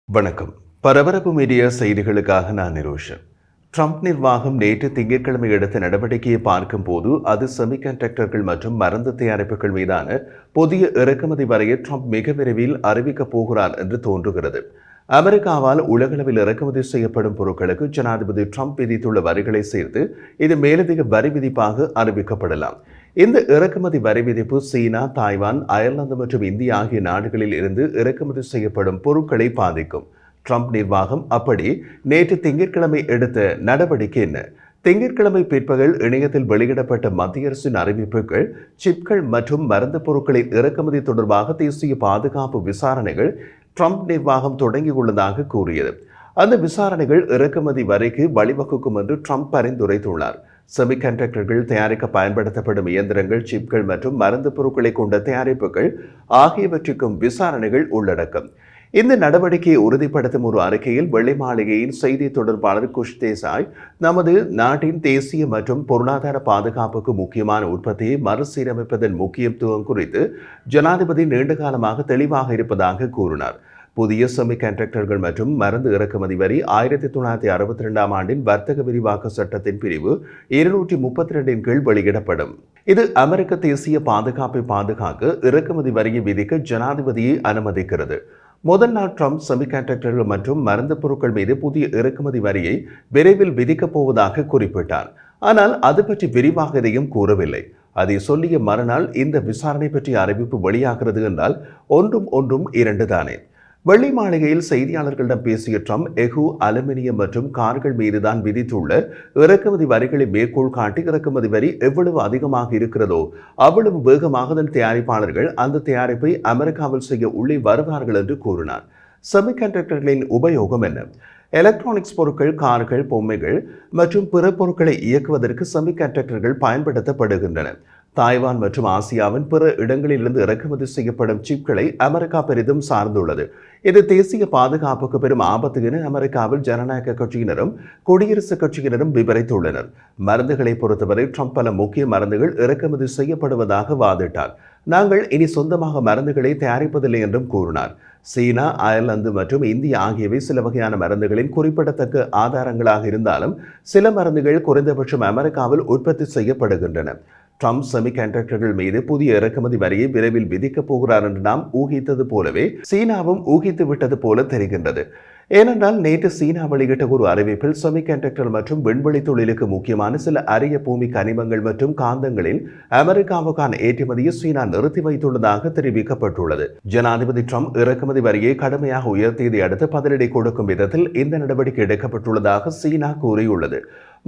வணக்கம். பரபரப்பு மீடியா செய்திகளுக்காக நான் நிரோஷன். ட்ரம்ப் நிர்வாகம் நேற்று திங்கட்கிழமை எடுத்த நடவடிக்கையை பார்க்கும்போது அது செமிகண்டக்டர்கள் மற்றும் மருந்து தயாரிப்புகள் மீதான புதிய இறக்குமதி வரையை ட்ரம்ப் மிக விரைவில் அறிவிக்கப் போகிறார் என்று தோன்றுகிறது. அமெரிக்காவால் உலகளவில் இறக்குமதி செய்யப்படும் பொருட்களுக்கு ஜனாதிபதி ட்ரம்ப் விதித்துள்ள வரிகளை சேர்த்து இது மேலதிக வரி விதிப்பாக அறிவிக்கப்படலாம். இந்த இறக்குமதி வரி விதிப்பு சீனா, தாய்வான், அயர்லாந்து மற்றும் இந்தியா ஆகிய நாடுகளில் இருந்து இறக்குமதி செய்யப்படும் பொருட்களை பாதிக்கும். ட்ரம்ப் நிர்வாகம் அப்படி நேற்று திங்கட்கிழமை எடுத்த நடவடிக்கை என்ன? திங்கட்கிழமை பிற்பகல் இணையத்தில் வெளியிடப்பட்ட மத்திய அரசின் அறிவிப்புகள் சிப்கள் மற்றும் மருந்து பொருட்களின் இறக்குமதி தொடர்பாக தேசிய பாதுகாப்பு விசாரணைகள் ட்ரம்ப் நிர்வாகம் தொடங்கியுள்ளதாக கூறியது. அந்த விசாரணைகள் இறக்குமதி வரிக்கு வழிவகுக்கும் என்று ட்ரம்ப் பரிந்துரைத்துள்ளார். செமிகண்டக்டர்கள் தயாரிக்க பயன்படுத்தப்படும் இயந்திரங்கள், சிப்கள் மற்றும் மருந்து பொருட்களை கொண்ட தயாரிப்புகள் ஆகியவற்றுக்கும் விசாரணைகள் உள்ளடக்கம். இந்த நடவடிக்கையை உறுதிப்படுத்தும் ஒரு அறிக்கையில் வெள்ளை மாளிகையின் செய்தி தொடர்பாளர் குஷ் தேசாய் நமது நாட்டின் தேசிய மற்றும் பொருளாதார பாதுகாப்புக்கு முக்கியமான உற்பத்தியை மறுசீரமைப்பதன் முக்கியத்துவம் குறித்து ஜனாதிபதி நீண்டகாலமாக தெளிவாக இருப்பதாக கூறினார். புதிய செமிகண்டக்டர்கள் மற்றும் மருந்து இறக்குமதி வரி 1962 ஆண்டின் வர்த்தக விரிவாக்க சட்டத்தின் பிரிவு 232 கீழ் வெளியிடப்படும். இது அமெரிக்க தேசிய பாதுகாப்பை பாதுகாக்க இறக்குமதி வரியை விதிக்க ஜனாதிபதியை அனுமதிக்கிறது. முதல் நாள் ட்ரம்ப் செமிகண்டக்டர்கள் மற்றும் மருந்து பொருட்கள் மீது புதிய இறக்குமதி வரியை விரைவில் விதிக்கப் போவதாக குறிப்பிட்டார். ஆனால் அது பற்றி விரிவாக எதையும் கூறவில்லை. அதை சொல்லிய மறுநாள் இந்த விசாரணை பற்றிய அறிவிப்பு வெளியாகிறது என்றால் ஒன்றும் இரண்டு தானே. வெள்ளை மாளிகையில் செய்தியாளர்களிடம் பேசிய ட்ரம்ப் எஃகு, அலுமினியம் மற்றும் கார்கள் மீதுதான் விதித்துள்ள இறக்குமதி வரிகளை மேற்கோள் காட்டி இறக்குமதி வரி எவ்வளவு அதிகமாக இருக்கிறதோ அவ்வளவு வேகமாக அதன் தயாரிப்பாளர்கள் அந்த தயாரிப்பை அமெரிக்காவில் செய்ய உள்ளே வருவார்கள் என்று கூறினார். செமிகண்டக்டர்களின் உபயோகம் என்ன? எலக்ட்ரானிக்ஸ் பொருட்கள், கார்கள், பொம்மைகள் மற்றும் பிற பொருட்களை இயக்குவதற்கு செமிகண்டக்டர்கள் பயன்படுத்தப்படுகின்றன. தாய்வான் மற்றும் ஆசியாவின் பிற இடங்களிலிருந்து இறக்குமதி செய்யப்படும் சிப்களை அமெரிக்கா பெரிதும் சார்ந்துள்ளது. இது தேசிய பாதுகாப்புக்கு பெரும் ஆபத்து என அமெரிக்காவில் ஜனநாயக கட்சியினரும் குடியரசுக் கட்சியினரும் விவரித்துள்ளனர். மருந்துகளை பொறுத்தவரை ட்ரம்ப் பல முக்கிய மருந்துகள் இறக்குமதி செய்யப்படுவதாக வாதிட்டார். நாங்கள் இனி சொந்தமாக மருந்துகளை தயாரிப்பதில்லை என்றும் கூறினார். சீனா, அயர்லாந்து மற்றும் இந்தியா ஆகியவை சில வகையான மருந்துகளின் குறிப்பிடத்தக்க ஆதாரங்களாக இருந்தாலும் சில மருந்துகள் குறைந்தபட்சம் அமெரிக்காவில் உற்பத்தி செய்யப்படுகின்றன. ட்ரம்ப் செமிகண்டக்டர்கள் மீது புதிய இறக்குமதி வரியை விரைவில் விதிக்கப் போகிறார் என்று நாம் ஊகித்தது போலவே சீனாவும் ஊகித்து விட்டது போல தெரிகின்றது. ஏனென்றால் நேற்று சீனா வெளியிட்ட ஒரு அறிவிப்பில் செமிகண்டக்டர் மற்றும் விண்வெளி தொழிலுக்கு முக்கியமான சில அரிய பூமி கனிமங்கள் மற்றும் காந்தங்களில் அமெரிக்காவுக்கான ஏற்றுமதியை சீனா நிறுத்தி வைத்துள்ளதாக தெரிவிக்கப்பட்டுள்ளது. ஜனாதிபதி ட்ரம்ப் இறக்குமதி வரியை கடுமையாக உயர்த்தியதை அடுத்து பதிலடி கொடுக்கும் விதத்தில் இந்த நடவடிக்கை எடுக்கப்பட்டுள்ளதாக சீனா கூறியுள்ளது.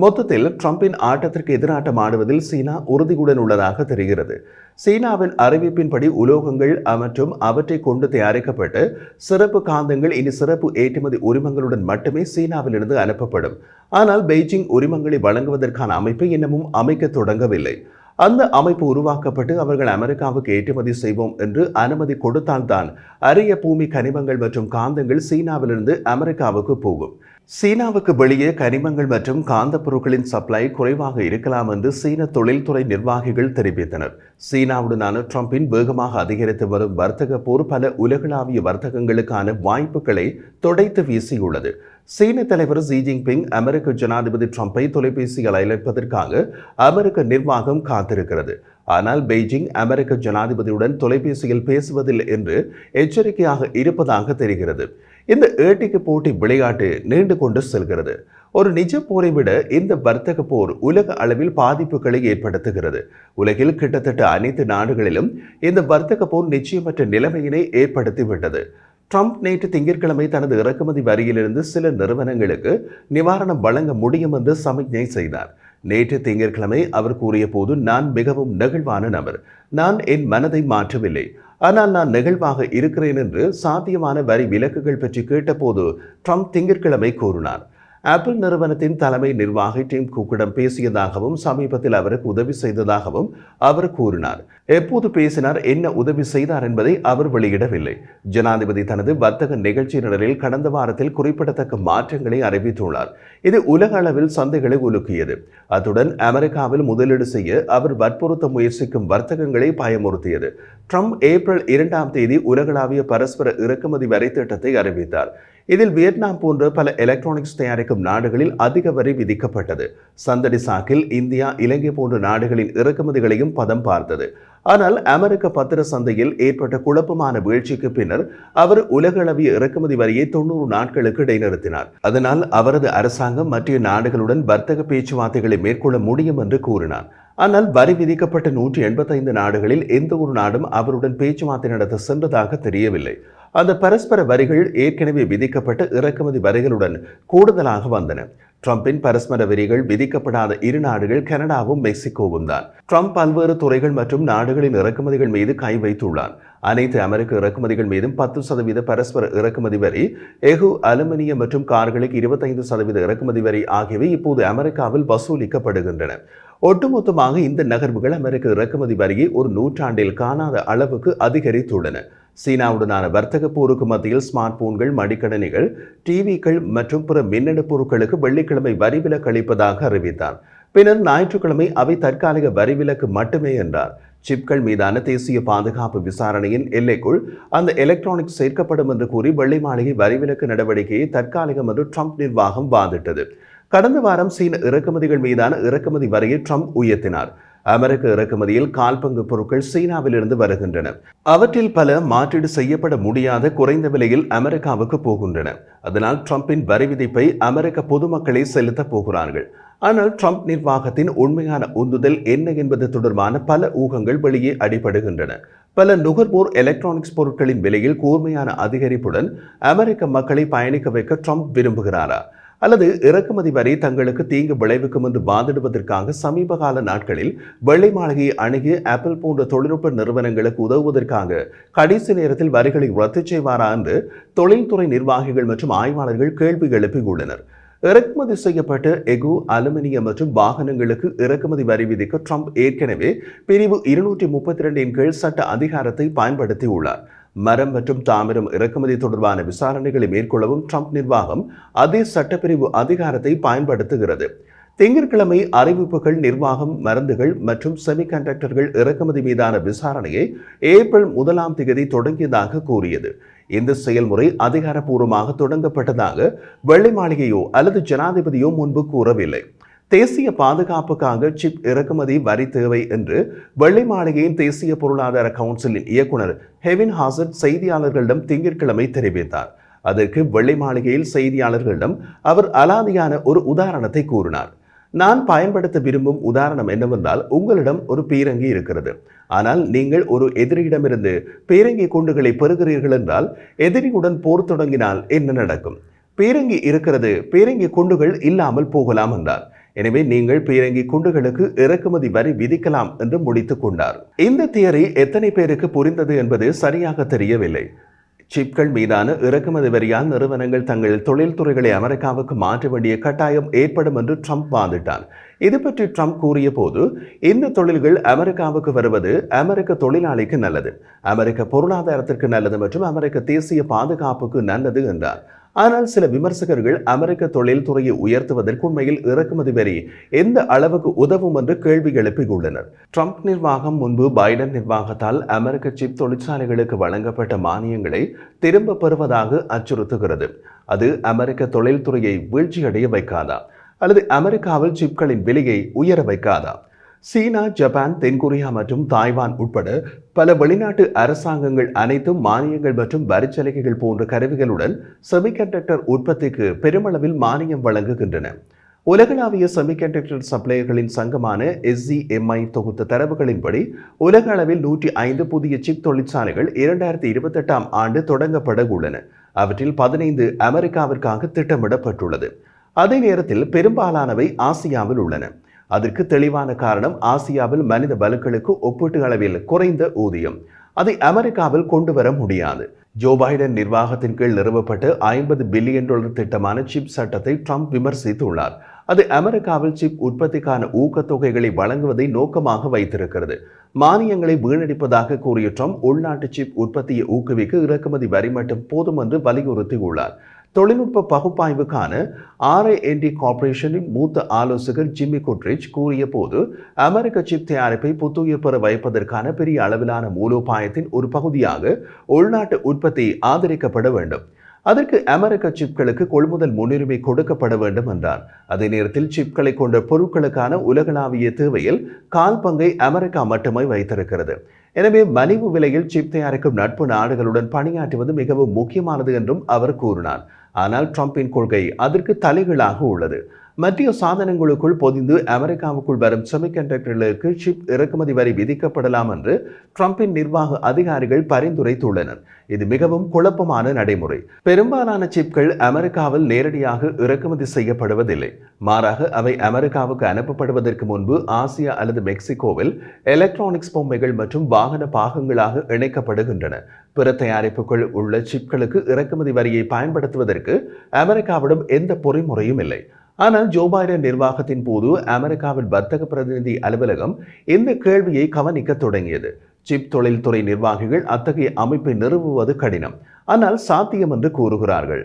மொத்தத்தில் ட்ரம்பின் ஆட்டத்திற்கு எதிராட்டம் ஆடுவதில் சீனா உறுதியுடன் உள்ளதாக தெரிகிறது. சீனாவின் அறிவிப்பின்படி உலோகங்கள் மற்றும் அவற்றை கொண்டு தயாரிக்கப்பட்ட சிறப்பு காந்தங்கள் இனி சிறப்பு ஏற்றுமதி உரிமங்களுடன் மட்டுமே சீனாவிலிருந்து அனுப்பப்படும். ஆனால் பெய்ஜிங் உரிமங்களை வழங்குவதற்கான அமைப்பை இன்னமும் அமைக்க தொடங்கவில்லை. அந்த அமைப்பு உருவாக்கப்பட்டு அவர்கள் அமெரிக்காவுக்கு ஏற்றுமதி செய்வோம் என்று அனுமதி கொடுத்தால்தான் அரிய பூமி கனிமங்கள் மற்றும் காந்தங்கள் சீனாவிலிருந்து அமெரிக்காவுக்கு போகும். சீனாவுக்கு வெளியே கனிமங்கள் மற்றும் காந்த பொருட்களின் சப்ளை குறைவாக இருக்கலாம் என்று சீன தொழில்துறை நிர்வாகிகள் தெரிவித்தனர். சீனாவுடனான ட்ரம்பின் வேகமாக அதிகரித்து வரும் வர்த்தக போர் பல உலகளாவிய வர்த்தகங்களுக்கான வாய்ப்புகளை தொடைத்து வீசியுள்ளது. சீன தலைவர் ஜி ஜின்பிங் அமெரிக்க ஜனாதிபதி ட்ரம்பை தொலைபேசியில் அழைப்பதற்காக அமெரிக்க நிர்வாகம் காத்திருக்கிறது. ஆனால் பெய்ஜிங் அமெரிக்க ஜனாதிபதியுடன் தொலைபேசியில் பேசுவதில்லை என்று எச்சரிக்கையாக இருப்பதாக தெரிகிறது. இந்த ஏட்டிக்கு போட்டி விளையாட்டு நீண்டு கொண்டு செல்கிறது. ஒரு நிஜ போரை விட இந்த வர்த்தக போர் உலக அளவில் பாதிப்புகளை ஏற்படுத்துகிறது. உலகில் கிட்டத்தட்ட அனைத்து நாடுகளிலும் இந்த வர்த்தக போர் நிச்சயமற்ற நிலைமையினை ஏற்படுத்திவிட்டது. ட்ரம்ப் நேற்று திங்கட்கிழமை தனது இறக்குமதி வரியிலிருந்து சில நிறுவனங்களுக்கு நிவாரணம் வழங்க முடியும் என்று சமிக்ஞை செய்தார். நேற்று திங்கட்கிழமை அவர் கூறிய போது, நான் மிகவும் நெகிழ்வான நபர். நான் என் மனதை மாற்றவில்லை. ஆனால் நான் நெகிழ்வாக இருக்கிறேன் என்று சாத்தியமான வரி விலக்குகள் பற்றி கேட்டபோது ட்ரம்ப் திங்கட்கிழமை கூறினார். ஆப்பிள் நிறுவனத்தின் தலைமை நிர்வாகி டிம் குக்கிடம் பேசியதாகவும் சமீபத்தில் அவருக்கு உதவி செய்ததாகவும் அவர் கூறினார். எப்போது பேசினார், என்ன உதவி செய்தார் என்பதை அவர் வெளியிடவில்லை. ஜனாதிபதி தனது வர்த்தக நிகழ்ச்சி நிரலில் கடந்த வாரத்தில் குறிப்பிடத்தக்க மாற்றங்களை அறிவித்துள்ளார். இது உலக அளவில் சந்தைகளை உலுக்கியது. அத்துடன் அமெரிக்காவில் முதலீடு செய்ய அவர் வற்புறுத்த முயற்சிக்கும் வர்த்தகங்களை பயமுறுத்தியது. ட்ரம்ப் ஏப்ரல் 2 உலகளாவிய பரஸ்பர இறக்குமதி வரி திட்டத்தை அறிவித்தார். இதில் வியட்நாம் போன்ற பல எலக்ட்ரானிக்ஸ் தயாரிக்கும் நாடுகளில் அதிக வரி விதிக்கப்பட்டது. சந்தடி சாக்கில் இந்தியா, இலங்கை போன்ற நாடுகளின் இறக்குமதிகளையும் பதம் பார்த்தது. ஆனால் அமெரிக்க பத்திர சந்தையில் ஏற்பட்ட குழப்பமான வீழ்ச்சிக்கு பின்னர் அவர் உலகளவிய இறக்குமதி வரியை 90 நாட்களுக்கு இடைநிறுத்தினார். அதனால் அவரது அரசாங்கம் மற்ற நாடுகளுடன் வர்த்தக பேச்சுவார்த்தைகளை மேற்கொள்ள முடியும் என்று கூறினார். ஆனால் வரி விதிக்கப்பட்ட 185 நாடுகளில் எந்த ஒரு நாடும் அவருடன் பேச்சுவார்த்தை நடத்த சென்றதாக தெரியவில்லை. அந்த பரஸ்பர வரிகள் ஏற்கனவே விதிக்கப்பட்ட இறக்குமதி வரிகளுடன் கூடுதலாக வந்தன. ட்ரம்பின் பரஸ்பர வரிகள் விதிக்கப்படாத இரு நாடுகள் கனடாவும் மெக்சிகோவும் தான். ட்ரம்ப் பல்வேறு துறைகள் மற்றும் நாடுகளின் இறக்குமதிகள் மீது கை வைத்துள்ளார். அனைத்து அமெரிக்க இறக்குமதிகள் மீதும் 10% பரஸ்பர இறக்குமதி வரி, எஃகு, அலுமினியம் மற்றும் கார்களுக்கு 25% இறக்குமதி வரி ஆகியவை இப்போது அமெரிக்காவில் வசூலிக்கப்படுகின்றன. ஒட்டுமொத்தமாக இந்த நகர்வுகள் அமெரிக்க இறக்குமதி வரியை ஒரு நூற்றாண்டில் காணாத அளவுக்கு அதிகரித்துள்ளன. சீனாவுடனான வர்த்தக போருக்கு மத்தியில் ஸ்மார்ட் போன்கள், மடிக்கணினிகள், டிவிக்கள் மற்றும் பிற மின்னணு பொருட்களுக்கு வெள்ளிக்கிழமை வரி விலக்கு அளிப்பதாக அறிவித்தார். பின்னர் ஞாயிற்றுக்கிழமை அவை தற்காலிக வரி விலக்கு மட்டுமே என்றார். சிப்கள் மீதான தேசிய பாதுகாப்பு விசாரணையின் எல்லைக்குள் அந்த எலக்ட்ரானிக்ஸ் சேர்க்கப்படும் என்று கூறி வெள்ளை மாளிகை வரி விலக்கு நடவடிக்கையை தற்காலிகம் என்று ட்ரம்ப் நிர்வாகம் வாதிட்டது. கடந்த வாரம் சீன இறக்குமதிகள் மீதான இறக்குமதி வரியை ட்ரம்ப் உயர்த்தினார். அமெரிக்க இறக்குமதியில் கால்பங்கு பொருட்கள் சீனாவிலிருந்து வருகின்றன. அவற்றில் பல மாற்றீடு செய்யப்பட முடியாத குறைந்த விலையில் அமெரிக்காவுக்கு போகின்றன. அதனால் ட்ரம்பின் வரி விதிப்பை அமெரிக்க பொதுமக்களே செலுத்தப் போகிறார்கள். ஆனால் ட்ரம்ப் நிர்வாகத்தின் உண்மையான உந்துதல் என்ன என்பது தொடர்பான பல ஊகங்கள் வெளியே அடிபடுகின்றன. பல நுகர்வோர் எலக்ட்ரானிக்ஸ் பொருட்களின் விலையில் கூர்மையான அதிகரிப்புடன் அமெரிக்க மக்களை பயணிக்க வைக்க ட்ரம்ப் விரும்புகிறாரா? அல்லது இறக்குமதி வரி தங்களுக்கு தீங்கு விளைவிக்கும் என்று வாதிடுவதற்காக சமீப கால நாட்களில் வெள்ளை மாளிகையை அணுகிய ஆப்பிள் போன்ற தொழில்நுட்ப நிறுவனங்களுக்கு உதவுவதற்காக கடைசி நேரத்தில் வரிகளை ரத்து செய்வாரா என்று தொழில்துறை நிர்வாகிகள் மற்றும் ஆய்வாளர்கள் கேள்வி எழுப்பியுள்ளனர். இறக்குமதி செய்யப்பட்ட எஃகு, அலுமினியம் மற்றும் வாகனங்களுக்கு இறக்குமதி வரி விதிக்க ட்ரம்ப் ஏற்கனவே பிரிவு 232 கீழ் சட்ட அதிகாரத்தை பயன்படுத்தியுள்ளார். மரம் மற்றும் தாமிரம் இறக்குமதி தொடர்பான விசாரணைகளை மேற்கொள்ளவும் ட்ரம்ப் நிர்வாகம் அதே சட்டப்பிரிவு அதிகாரத்தை பயன்படுத்துகிறது. திங்கட்கிழமை அறிவிப்புகள் நிர்வாகம் மருந்துகள் மற்றும் செமிகண்டக்டர்கள் இறக்குமதி மீதான விசாரணையை ஏப்ரல் 1 தொடங்கியதாக கூறியது. இந்த செயல்முறை அதிகாரப்பூர்வமாக தொடங்கப்பட்டதாக வெள்ளை மாளிகையோ அல்லது ஜனாதிபதியோ முன்பு கூறவில்லை. தேசிய பாதுகாப்புக்காக சிப் இறக்குமதி வரி தேவை என்று வெள்ளை மாளிகையின் தேசிய பொருளாதார கவுன்சிலின் இயக்குனர் ஹெவின் ஹாசர்ட் செய்தியாளர்களிடம் திங்கட்கிழமை தெரிவித்தார். அதற்கு வெள்ளை மாளிகையில் செய்தியாளர்களிடம் அவர் அலாதியான ஒரு உதாரணத்தை கூறினார். நான் பயன்படுத்த விரும்பும் உதாரணம் என்னவென்றால், உங்களிடம் ஒரு பீரங்கி இருக்கிறது. ஆனால் நீங்கள் ஒரு எதிரியிடமிருந்து பீரங்கி குண்டுகளை பெறுகிறீர்கள் என்றால் எதிரியுடன் போர் தொடங்கினால் என்ன நடக்கும்? பீரங்கி இருக்கிறது, பீரங்கி குண்டுகள் இல்லாமல் போகலாம் என்றார். எனவே நீங்கள் பீரங்கி குண்டுகளுக்கு இறக்குமதி வரி விதிக்கலாம் என்று முடித்துக் கொண்டார். இந்த தியரி எத்தனை பேருக்கு புரிந்தது என்பது சரியாக தெரியவில்லை. சிப்கள் மீதான இறக்குமதி வரியால் நிறுவனங்கள் தங்கள் தொழில்துறைகளை அமெரிக்காவுக்கு மாற்ற வேண்டிய கட்டாயம் ஏற்படும் என்று ட்ரம்ப் வாதிட்டார். இது பற்றி ட்ரம்ப் கூறிய போது, இந்த தொழில்கள் அமெரிக்காவுக்கு வருவது அமெரிக்க தொழிலாளிக்கு நல்லது, அமெரிக்க பொருளாதாரத்திற்கு நல்லது மற்றும் அமெரிக்க தேசிய பாதுகாப்புக்கு நல்லது என்றார். ஆனால் சில விமர்சகர்கள் அமெரிக்க தொழில்துறையை உயர்த்துவதற்கு உண்மையில் இறக்குமதி வரி எந்த அளவுக்கு உதவும் என்று கேள்வி எழுப்பியுள்ளனர். ட்ரம்ப் நிர்வாகம் முன்பு பைடன் நிர்வாகத்தால் அமெரிக்க சிப் தொழிற்சாலைகளுக்கு வழங்கப்பட்ட மானியங்களை திரும்ப பெறுவதாக அச்சுறுத்துகிறது. அது அமெரிக்க தொழில்துறையை வீழ்ச்சியடைய வைக்காதா? அல்லது அமெரிக்காவில் சிப்களின் விலையை உயர வைக்காதா? சீனா, ஜப்பான், தென்கொரியா மற்றும் தாய்வான் உட்பட பல வெளிநாட்டு அரசாங்கங்கள் அனைத்தும் மானியங்கள் மற்றும் வரிச்சலுகைகள் போன்ற கருவிகளுடன் செமிகண்டக்டர் உற்பத்திக்கு பெருமளவில் மானியம் வழங்குகின்றன. உலகளாவிய செமிகண்டக்டர் சப்ளையர்களின் சங்கமான SCMI தொகுத்த தரவுகளின்படி உலக அளவில் 105 புதிய சிப் தொழிற்சாலைகள் 2028ஆம் ஆண்டு தொடங்கப்பட உள்ளன. அவற்றில் 15 அமெரிக்காவிற்காக திட்டமிடப்பட்டுள்ளது. அதே நேரத்தில் பெரும்பாலானவை ஆசியாவில் உள்ளன. அதற்கு தெளிவான காரணம், ஆசியாவில் மனித பலுக்களுக்கு ஒப்பீட்டு அளவில் குறைந்த ஊதியம். அதை அமெரிக்காவில் கொண்டு வர முடியாது. ஜோ பைடன் நிர்வாகத்தின் கீழ் நிறுவப்பட்ட $50 பில்லியன் திட்டமான சிப் சட்டத்தை ட்ரம்ப் விமர்சித்துள்ளார். அது அமெரிக்காவில் சிப் உற்பத்திக்கான ஊக்கத்தொகைகளை வழங்குவதை நோக்கமாக வைத்திருக்கிறது. மானியங்களை வீணடிப்பதாக கூறிய ட்ரம்ப் உள்நாட்டு சிப் உற்பத்தியை ஊக்குவிக்க இறக்குமதி வரி மட்டும் போதும் என்று வலியுறுத்தியுள்ளார். தொழில்நுட்ப பகுப்பாய்வுக்கான RAND கார்ப்பரேஷனின் மூத்த ஆலோசகர் ஜிம்மி குட்ரிச் கூறிய போது, அமெரிக்க சிப் தயாரிப்பை புத்துயிர் பெற வைப்பதற்கான பெரிய அளவிலான மூலோபாயத்தின் ஒரு பகுதியாக உள்நாட்டு உற்பத்தி ஆதரிக்கப்பட வேண்டும். அதற்கு அமெரிக்க சிப்களுக்கு கொள்முதல் முன்னுரிமை கொடுக்கப்பட வேண்டும் என்றார். அதே நேரத்தில் சிப்களை கொண்ட பொருட்களுக்கான உலகளாவிய தேவையில் கால் பங்கை அமெரிக்கா மட்டுமே வைத்திருக்கிறது. எனவே மலிவு விலையில் சிப் தயாரிக்கும் நட்பு நாடுகளுடன் பணியாற்றுவது மிகவும் முக்கியமானது என்றும் அவர் கூறினார். ஆனால் ட்ரம்பின் கொள்கை அதற்கு தலைகீழாக உள்ளது. மத்திய சாதனங்களுக்குள் பொதிந்து அமெரிக்காவுக்குள் வரும் செமிகண்டக்டர்களுக்கு சிப் இறக்குமதி வரி விதிக்கப்படலாம் என்று ட்ரம்பின் நிர்வாக அதிகாரிகள் பரிந்துரைத்துள்ளனர். இது மிகவும் குழப்பமான நடைமுறை. பெரும்பாலான சிப்கள் அமெரிக்காவில் நேரடியாக இறக்குமதி செய்யப்படுவதில்லை. மாறாக அவை அமெரிக்காவுக்கு அனுப்பப்படுவதற்கு முன்பு ஆசியா அல்லது மெக்சிகோவில் எலக்ட்ரானிக்ஸ் பொம்மைகள் மற்றும் வாகன பாகங்களாக இணைக்கப்படுகின்றன. பிற தயாரிப்புகள் உள்ள சிப்களுக்கு இறக்குமதி வரியை பயன்படுத்துவதற்கு அமெரிக்காவிடம் எந்த பொறிமுறையும் இல்லை. ஆனால் ஜோ பைடன் நிர்வாகத்தின் போது அமெரிக்காவின் வர்த்தக பிரதிநிதி அலுவலகம் இந்த கேள்வியை கவனிக்க தொடங்கியது. சிப் தொழில்துறை நிர்வாகிகள் அத்தகைய அமைப்பை நிறுவுவது கடினம், ஆனால் சாத்தியம் என்று கூறுகிறார்கள்.